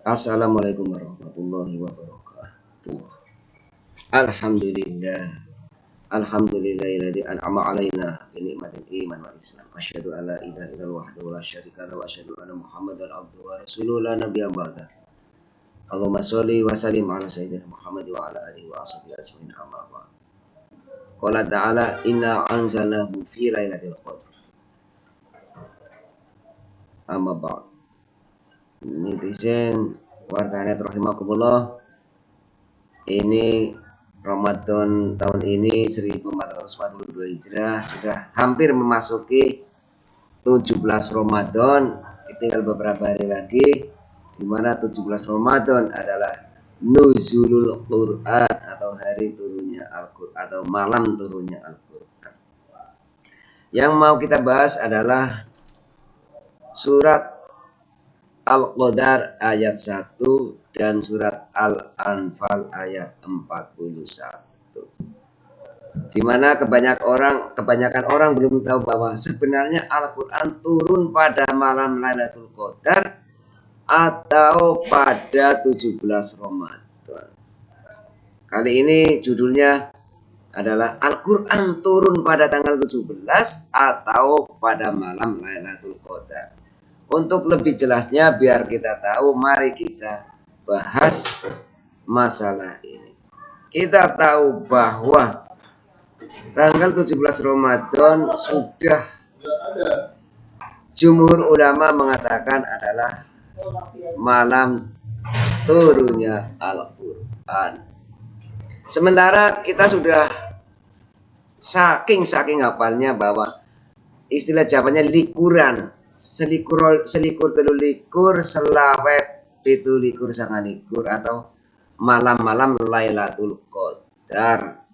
Assalamualaikum warahmatullahi wabarakatuh. Alhamdulillah. Alhamdulillahilladzi an'ama 'alaina bi ni'matil iman wal islam. Asyhadu an la ilaha illallah wahdahu la syarika lahu wa asyhadu anna Muhammadar abduhu wa rasuluhu la nabiyya ba'da. Allahumma sholli wa sallim ala sayyidina Muhammad wa ala alihi wa ashabihi ajmain amma ba'd. Qala ta'ala inna anzalnahu fi lailatul qadr. Amma ba'd. Netizen warganet rahimakumullah. Ini Ramadan tahun ini 1442 Hijrah sudah hampir memasuki 17 Ramadan. Tinggal beberapa hari lagi, di mana 17 Ramadan adalah nuzulul Quran atau hari turunnya Al-Quran atau malam turunnya Al-Quran. Yang mau kita bahas adalah surat Al-Qadar ayat 1 dan surat Al-Anfal ayat 41. Di mana kebanyakan orang belum tahu bahwa sebenarnya Al-Qur'an turun pada malam Lailatul Qadar atau pada 17 Ramadan. Kali ini judulnya adalah Al-Qur'an turun pada tanggal 17 atau pada malam Lailatul Qadar. Untuk lebih jelasnya biar kita tahu, mari kita bahas masalah ini. Kita tahu bahwa tanggal 17 Ramadan sudah jumhur ulama mengatakan adalah malam turunnya Al-Quran. Sementara kita sudah saking hafalnya bahwa istilah Jawanya likuran. Selikur telulikur selawet pitulikur sangalikur atau malam-malam Lailatul Qadar.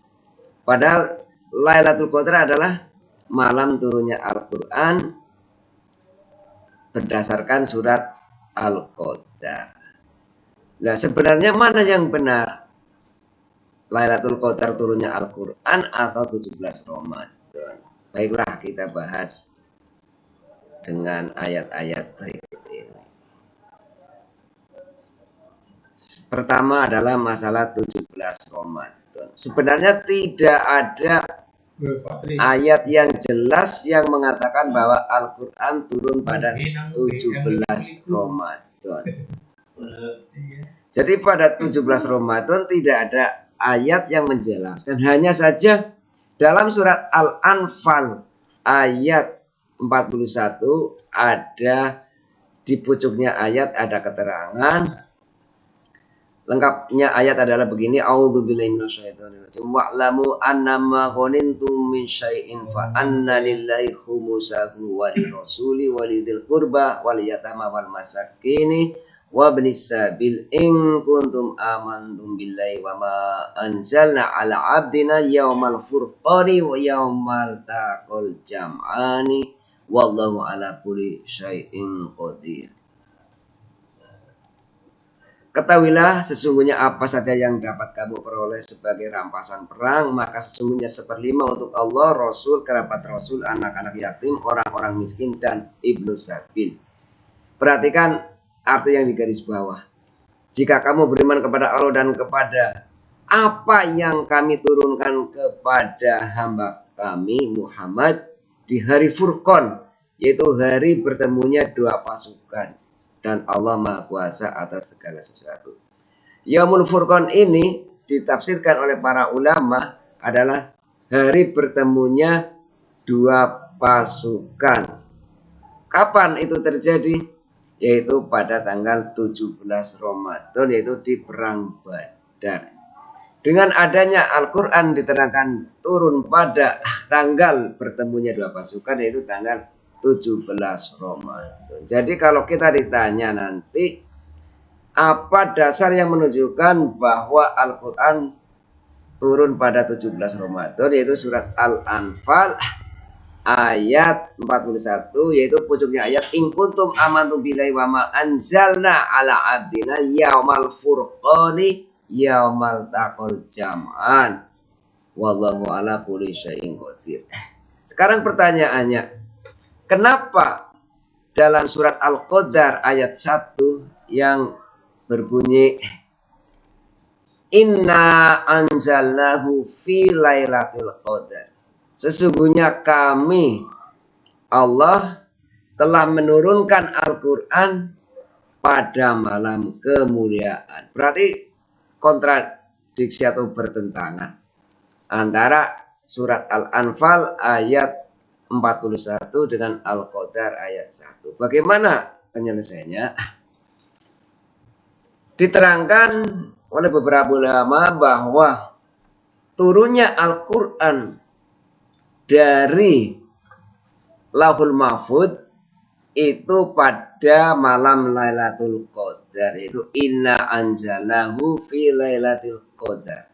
Padahal Lailatul Qadar adalah malam turunnya Al-Quran berdasarkan surat Al-Qadar. Nah, sebenarnya mana yang benar? Lailatul Qadar turunnya Al-Quran atau 17 Ramadan? Baiklah, kita bahas dengan ayat-ayat berikut ini. Pertama adalah masalah 17 Ramadan. Sebenarnya tidak ada ayat yang jelas yang mengatakan bahwa Al-Quran turun pada 17 Ramadan. Jadi pada 17 Ramadan tidak ada ayat yang menjelaskan. Hanya saja dalam surat Al-Anfal ayat 41 ada di pucuknya ayat ada keterangan. Lengkapnya ayat adalah begini, a'udzubillahi minasyaitonir rajim. Wa'lamu annama ghanimtum min syai'in fa anna lillahi khumusahu wa lirrasuli wa lidzil qurba wal yatama wal masakini wa ibnis sabil in kuntum amantum billahi wa ma anzalna ala abdina yaumal furqani wa yaumal taqal jam'ani wallahu ala kulli syai'in qadir. Ketahuilah sesungguhnya apa saja yang dapat kamu peroleh sebagai rampasan perang, maka sesungguhnya 1/5 untuk Allah, Rasul, kerabat Rasul, anak-anak yatim, orang-orang miskin, dan ibnu sabil. Perhatikan arti yang di garis bawah. Jika kamu beriman kepada Allah dan kepada apa yang kami turunkan kepada hamba kami Muhammad di hari Furqan, yaitu hari bertemunya dua pasukan, dan Allah Maha Kuasa atas segala sesuatu. Yaumul Furqan ini ditafsirkan oleh para ulama adalah hari bertemunya dua pasukan. Kapan itu terjadi? Yaitu pada tanggal 17 Ramadan, yaitu di perang Badar. Dengan adanya Al-Quran diterangkan turun pada tanggal bertemunya dua pasukan, yaitu tanggal 17 Ramadan. Jadi kalau kita ditanya nanti apa dasar yang menunjukkan bahwa Al-Quran turun pada 17 Ramadan, yaitu surat Al-Anfal ayat 41, yaitu pucuknya ayat in kuntum amantum billahi wa ma anzalna ala abdina yaumal furqani yaumal taqal jam'an wallahu ala kulli syai'in qadir. Sekarang pertanyaannya, kenapa dalam surat Al-Qadar ayat 1 yang berbunyi Inna anzalnahu fi lailatul qadar. Sesungguhnya kami Allah telah menurunkan Al-Quran pada malam kemuliaan. Berarti kontradiksi atau bertentangan antara surat Al-Anfal ayat 41 dengan Al-Qadar ayat 1. Bagaimana penyelesaiannya? Diterangkan oleh beberapa ulama bahwa turunnya Al-Quran dari Lauhul Mahfuz itu pada malam Lailatul Qadar, yaitu inna anzalahu fi Lailatul Qadar.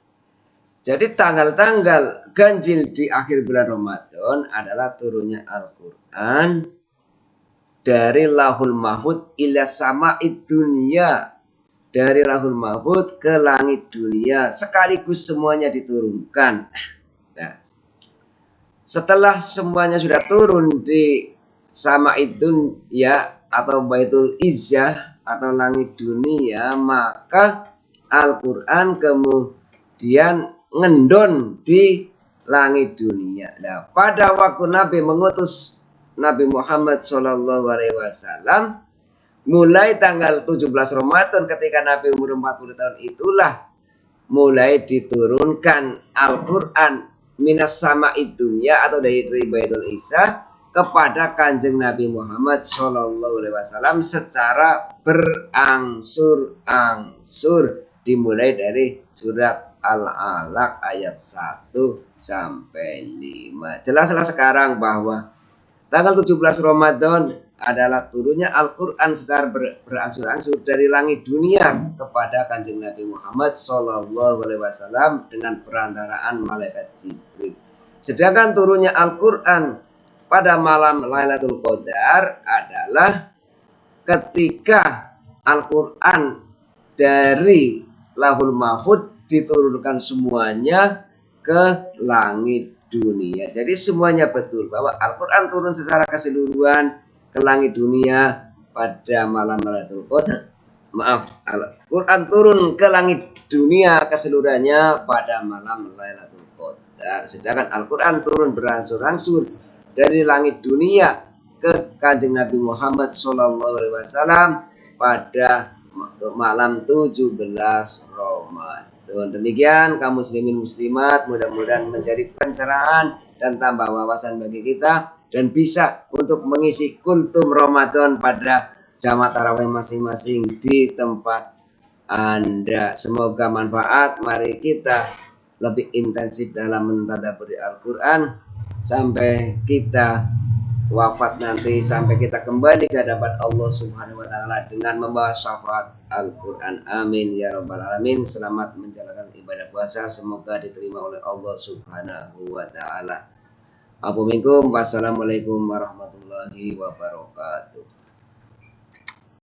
Jadi tanggal-tanggal ganjil di akhir bulan Ramadan adalah turunnya Al-Quran dari Lauhul Mahfuz ila sama'id dunia, dari Lauhul Mahfuz ke langit dunia, sekaligus semuanya diturunkan. Nah, setelah semuanya sudah turun di sama'id dunia atau Baitul Izzah atau langit dunia, maka Al-Quran kemudian ngendon di langit dunia. Nah, pada waktu Nabi mengutus Nabi Muhammad SAW, mulai tanggal 17 Ramadan ketika Nabi umur 40 tahun itulah mulai diturunkan Al-Quran minas sama'id dunia atau dari Baitul Izzah kepada Kanjeng Nabi Muhammad SAW secara berangsur-angsur, dimulai dari surat Al-Alaq ayat 1 sampai 5. Jelaslah sekarang bahwa tanggal 17 Ramadan adalah turunnya Al-Quran secara berangsur-angsur dari langit dunia kepada Kanjeng Nabi Muhammad SAW dengan perantaraan malaikat Jibril. Sedangkan turunnya Al-Quran pada malam Lailatul Qadar adalah ketika Al-Quran dari Lauhul Mahfuz diturunkan semuanya ke langit dunia. Jadi semuanya betul bahwa Al-Quran turun secara keseluruhan ke langit dunia pada malam Lailatul Qadar. Al-Quran turun ke langit dunia keseluruhannya pada malam Lailatul Qadar. Sedangkan Al-Quran turun berangsur-angsur dari langit dunia ke Kanjeng Nabi Muhammad SAW pada malam 17 Ramadan. Demikian kaum muslimin muslimat, mudah-mudahan menjadi pencerahan dan tambah wawasan bagi kita dan bisa untuk mengisi kultum Ramadan pada jamaah tarawih masing-masing di tempat Anda. Semoga manfaat. Mari kita lebih intensif dalam mentadabburi Al-Quran sampai kita wafat nanti, sampai kita kembali ke hadapan Allah Subhanahu wa taala dengan membawa syafaat Al-Quran. Amin ya rabbal alamin. Selamat menjalankan ibadah puasa, semoga diterima oleh Allah Subhanahu wa taala. Wassalamualaikum warahmatullahi wabarakatuh.